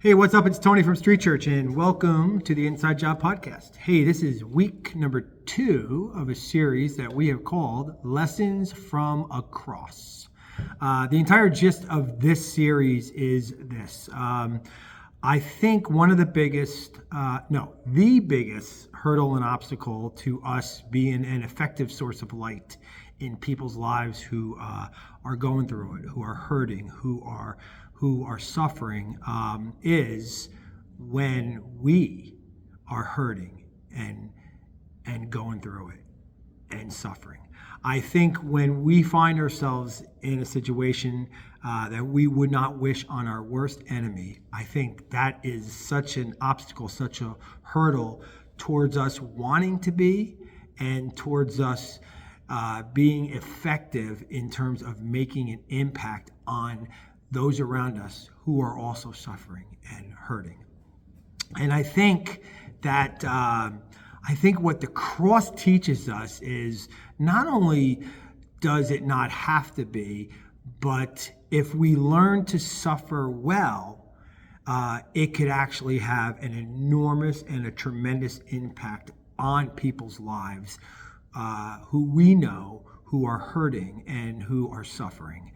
Hey, what's up? It's Tony from Street Church, and welcome to the Inside Job Podcast. Hey, this is week number 2 of a series that we have called Lessons from a Cross. The entire gist of this series is this. I think one of the biggest hurdle and obstacle to us being an effective source of light in people's lives who are going through it, who are hurting, who are suffering, is when we are hurting and going through it and suffering. I think when we find ourselves in a situation that we would not wish on our worst enemy, I think that is such an obstacle, such a hurdle towards us wanting to be and towards us being effective in terms of making an impact on those around us who are also suffering and hurting. And I think that what the cross teaches us is not only does it not have to be, but if we learn to suffer well, it could actually have an enormous and a tremendous impact on people's lives who we know who are hurting and who are suffering.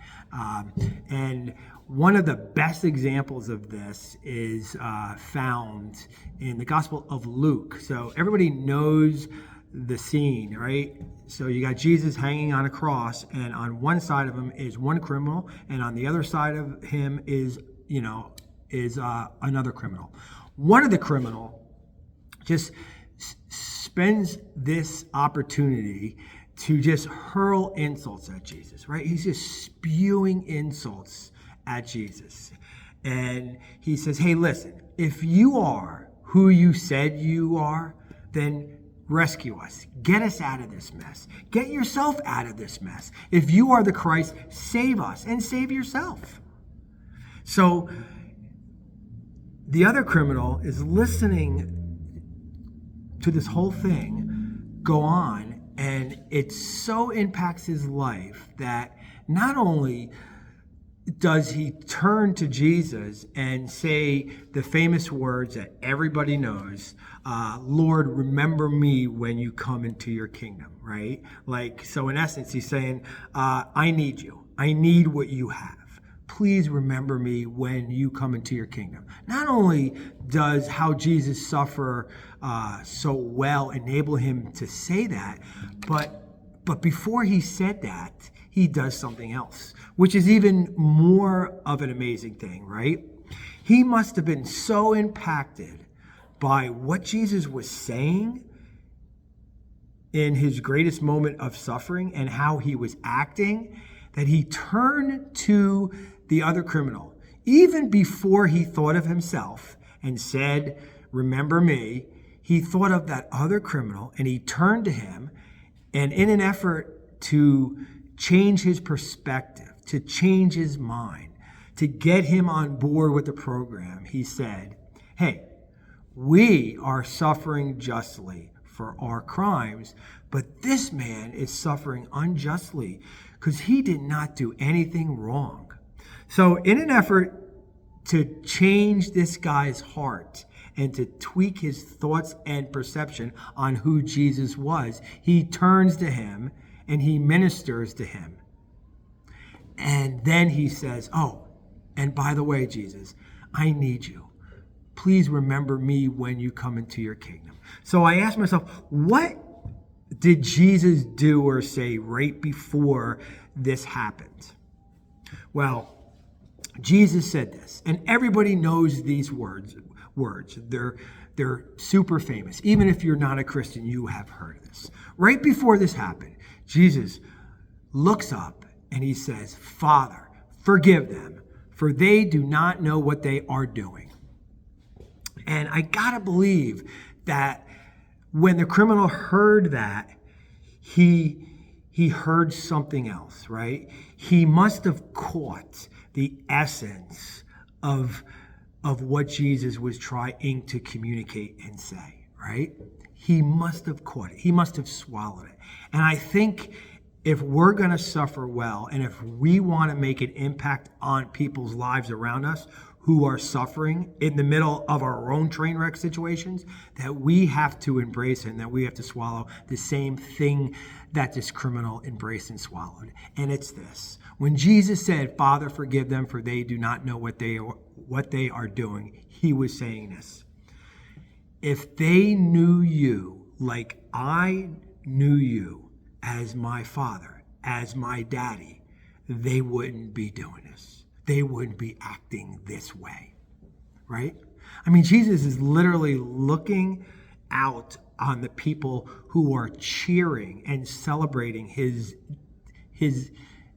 And one of the best examples of this is found in the Gospel of Luke. So everybody knows the scene, right? So you got Jesus hanging on a cross, and on one side of him is one criminal, and on the other side of him is another criminal. One of the criminal just spends this opportunity to just hurl insults at Jesus, right? He's just spewing insults at Jesus. And he says, hey, listen, if you are who you said you are, then rescue us. Get us out of this mess. Get yourself out of this mess. If you are the Christ, save us and save yourself. So the other criminal is listening to this whole thing go on, and it so impacts his life that not only does he turn to Jesus and say the famous words that everybody knows, Lord, remember me when you come into your kingdom, right? So in essence, he's saying, I need you. I need what you have. Please remember me when you come into your kingdom. Not only does how Jesus suffer so well enable him to say that, but before he said that, he does something else, which is even more of an amazing thing, right? He must have been so impacted by what Jesus was saying in his greatest moment of suffering and how he was acting that he turned to the other criminal, even before he thought of himself and said, remember me. He thought of that other criminal and he turned to him, and in an effort to change his perspective, to change his mind, to get him on board with the program, he said, hey, we are suffering justly for our crimes, but this man is suffering unjustly because he did not do anything wrong. So in an effort to change this guy's heart and to tweak his thoughts and perception on who Jesus was, he turns to him and he ministers to him. And then he says, oh, and by the way, Jesus, I need you. Please remember me when you come into your kingdom. So I asked myself, what did Jesus do or say right before this happened? Well, Jesus said this, and everybody knows these words. They're super famous. Even if you're not a Christian, you have heard of this. Right before this happened, Jesus looks up and he says, Father, forgive them, for they do not know what they are doing. And I gotta believe that when the criminal heard that, he heard something else, right? He must have caught the essence of what Jesus was trying to communicate and say, right? He must have caught it. He must have swallowed it. And I think if we're going to suffer well, and if we want to make an impact on people's lives around us who are suffering in the middle of our own train wreck situations, that we have to embrace and that we have to swallow the same thing that this criminal embraced and swallowed. And it's this. When Jesus said, Father, forgive them, for they do not know what they are doing, he was saying this. If they knew you like I knew you as my Father, as my daddy, they wouldn't be doing this. They wouldn't be acting this way, right? I mean, Jesus is literally looking out on the people who are cheering and celebrating his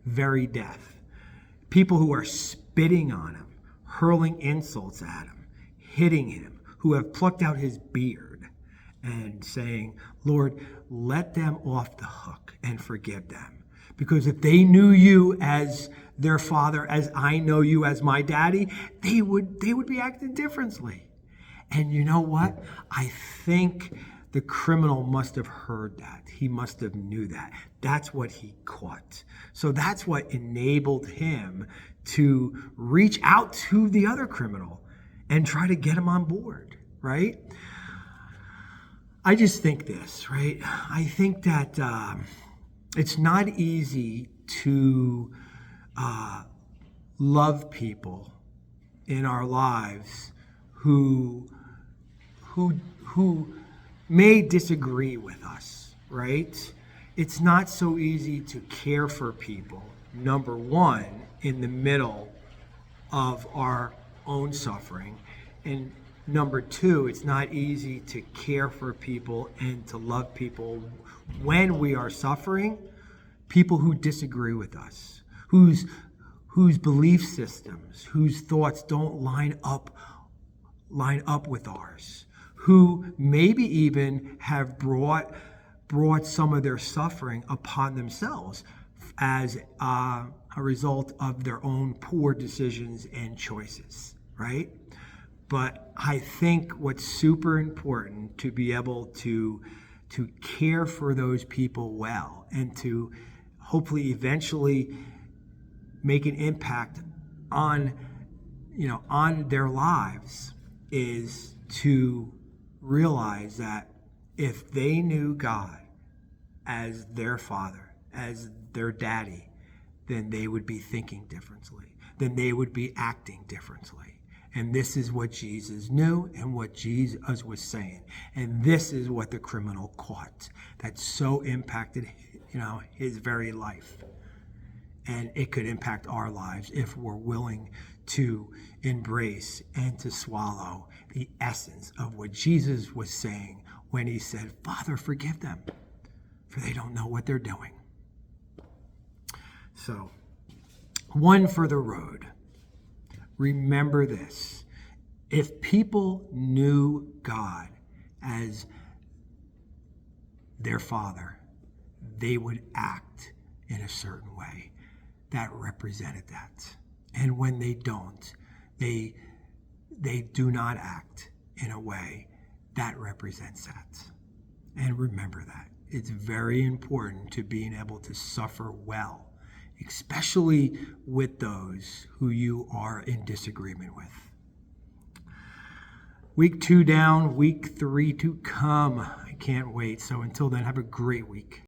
very death. People who are spitting on him, hurling insults at him, hitting him, who have plucked out his beard and saying, Lord, let them off the hook and forgive them. Because if they knew you as their Father, as I know you as my daddy, they would be acting differently. And you know what? I think the criminal must have heard that. He must have knew that. That's what he caught. So that's what enabled him to reach out to the other criminal and try to get him on board, right? I just think this, right? I think that it's not easy to love people in our lives who may disagree with us, right? It's not so easy to care for people, number one, in the middle of our own suffering. And number two, it's not easy to care for people and to love people when we are suffering, people who disagree with us, whose belief systems, whose thoughts don't line up with ours, who maybe even have brought some of their suffering upon themselves as a result of their own poor decisions and choices, right? But I think what's super important to be able to care for those people well and to hopefully eventually make an impact on their lives is to realize that if they knew God as their Father, as their daddy, then they would be thinking differently. Then they would be acting differently. And this is what Jesus knew and what Jesus was saying. And this is what the criminal caught that so impacted, his very life. And it could impact our lives if we're willing to embrace and to swallow the essence of what Jesus was saying when he said, Father, forgive them, for they don't know what they're doing. So, one for the road. Remember this. If people knew God as their Father, they would act in a certain way that represented that. And when they don't, they do not act in a way that represents that. And remember that. It's very important to being able to suffer well, especially with those who you are in disagreement with. Week 2 down, week 3 to come. I can't wait. So until then, have a great week.